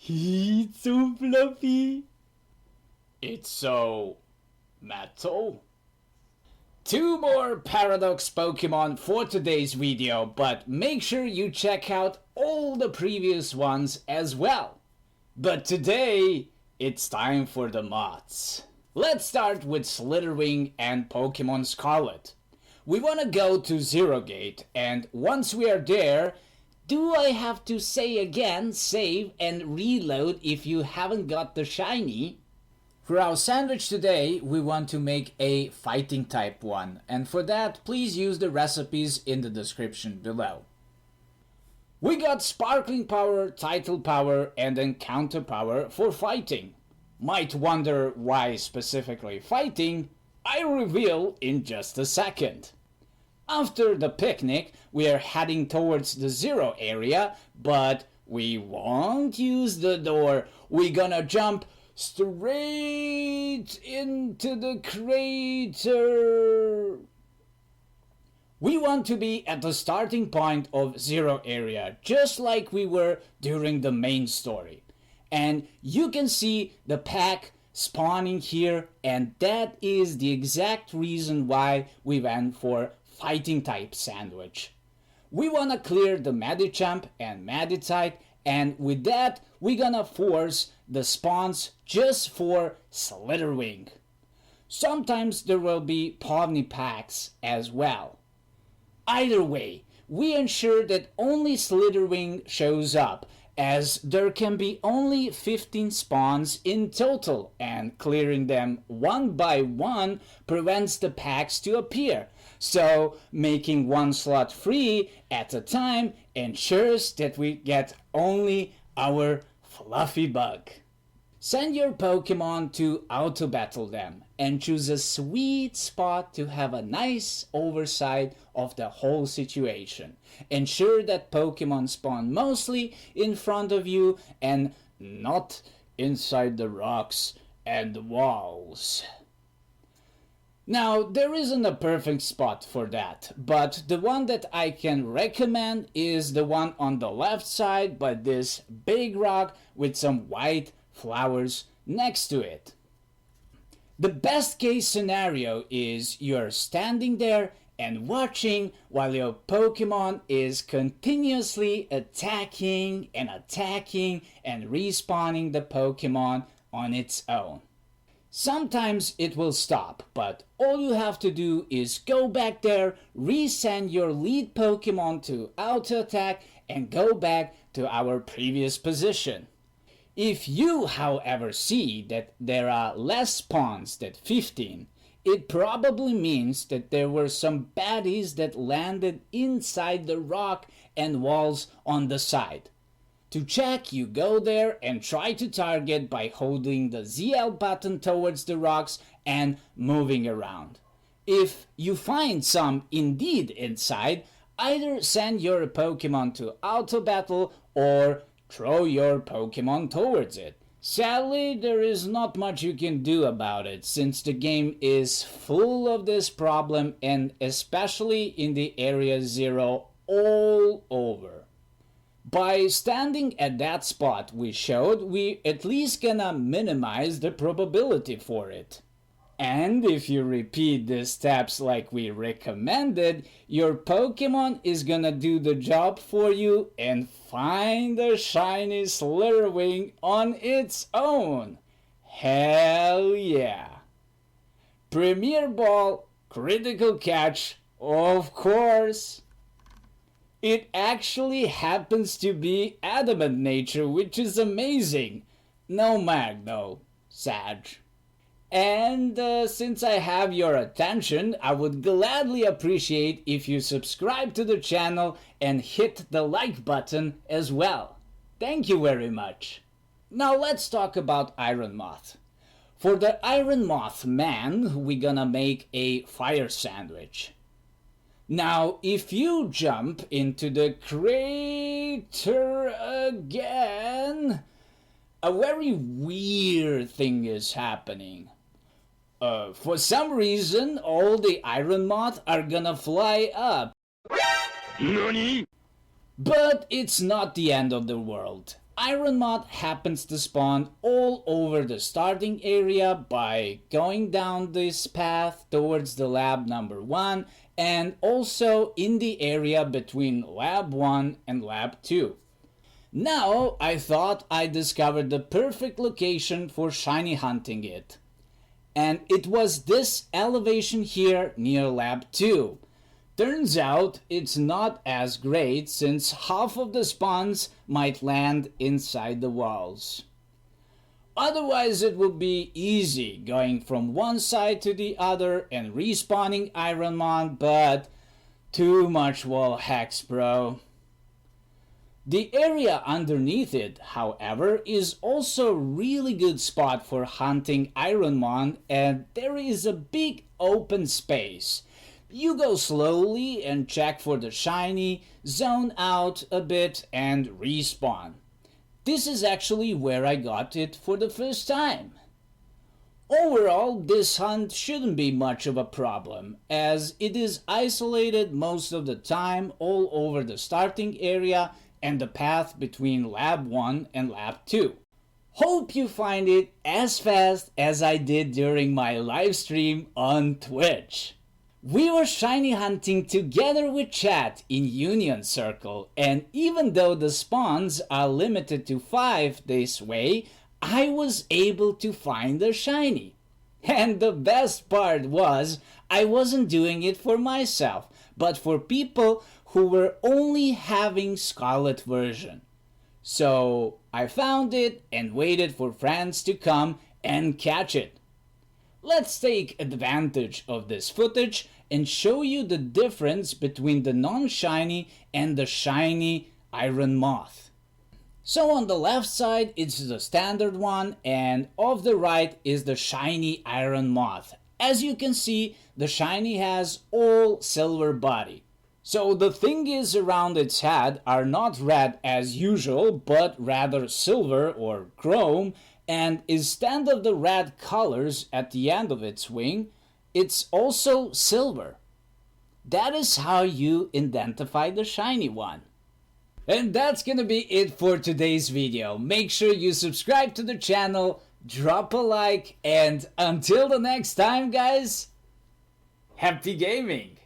It's so fluffy. It's so metal. Two more Paradox Pokemon for today's video, but make sure you check out all the previous ones as well. But today, it's time for the Moths. Let's start with Slitherwing and Pokemon Scarlet. We want to go to Zero Gate, and once we are there, do I have to say again, save and reload if you haven't got the shiny? For our sandwich today, we want to make a fighting type one, and for that, please use the recipes in the description below. We got Sparkling Power, Title Power, and Encounter Power for fighting. Might wonder why specifically fighting? I reveal in just a second. After the picnic, we are heading towards the Zero area, but we won't use the door. We're gonna jump straight into the crater. We want to be at the starting point of Zero area, just like we were during the main story. And you can see the pack spawning here, and that is the exact reason why we went for fighting type sandwich. We wanna clear the Medicham and Meditite, and with that, we're gonna force the spawns just for Slitherwing. Sometimes there will be Pawmi packs as well. Either way, we ensure that only Slitherwing shows up, as there can be only 15 spawns in total, and clearing them one by one prevents the packs to appear. So making one slot free at a time ensures that we get only our fluffy bug. Send your Pokemon to auto battle them and choose a sweet spot to have a nice oversight of the whole situation. Ensure that Pokemon spawn mostly in front of you and not inside the rocks and the walls. Now, there isn't a perfect spot for that, but the one that I can recommend is the one on the left side by this big rock with some white flowers next to it. The best case scenario is you're standing there and watching while your Pokemon is continuously attacking and respawning the Pokemon on its own. Sometimes it will stop, but all you have to do is go back there, resend your lead Pokemon to auto attack, and go back to our previous position. If you, however, see that there are less spawns than 15, it probably means that there were some baddies that landed inside the rock and walls on the side. To check, you go there and try to target by holding the ZL button towards the rocks and moving around. If you find some indeed inside, either send your Pokemon to auto battle or throw your Pokemon towards it. Sadly, there is not much you can do about it since the game is full of this problem, and especially in the area 0 all over. By standing at that spot we showed, we at least gonna minimize the probability for it. And if you repeat the steps like we recommended, your Pokemon is gonna do the job for you and find a shiny Slitherwing on its own. Hell yeah! Premier Ball, critical catch, of course! It actually happens to be Adamant Nature, which is amazing. No mag though, Sag. And since I have your attention, I would gladly appreciate if you subscribe to the channel and hit the like button as well. Thank you very much. Now let's talk about Iron Moth. For the Iron Moth man, we're gonna make a fire sandwich. Now, if you jump into the crater again, a very weird thing is happening. For some reason, all the Iron Moth are gonna fly up. NANI? But it's not the end of the world. Iron Moth happens to spawn all over the starting area by going down this path towards the lab number 1 and also in the area between lab 1 and lab 2. Now I thought I discovered the perfect location for shiny hunting it. And it was this elevation here near lab 2. Turns out it's not as great since half of the spawns might land inside the walls. Otherwise it would be easy going from one side to the other and respawning Iron Moth, but too much wall hacks, bro. The area underneath it, however, is also a really good spot for hunting Iron Moth, and there is a big open space. You go slowly and check for the shiny, zone out a bit and respawn. This is actually where I got it for the first time. Overall, this hunt shouldn't be much of a problem, as it is isolated most of the time all over the starting area and the path between lab 1 and lab 2. Hope you find it as fast as I did during my live stream on Twitch. We were shiny hunting together with chat in Union Circle, and even though the spawns are limited to 5 this way, I was able to find a shiny. And the best part was, I wasn't doing it for myself, but for people who were only having Scarlet version. So I found it and waited for friends to come and catch it. Let's take advantage of this footage and show you the difference between the non-shiny and the shiny Iron Moth. So on the left side it's the standard one, and off the right is the shiny Iron Moth. As you can see, the shiny has all silver body. So the thingies around its head are not red as usual, but rather silver or chrome, and instead of the red colors at the end of its wing, it's also silver. That is how you identify the shiny one. And that's gonna be it for today's video. Make sure you subscribe to the channel, drop a like, and until the next time guys, happy gaming!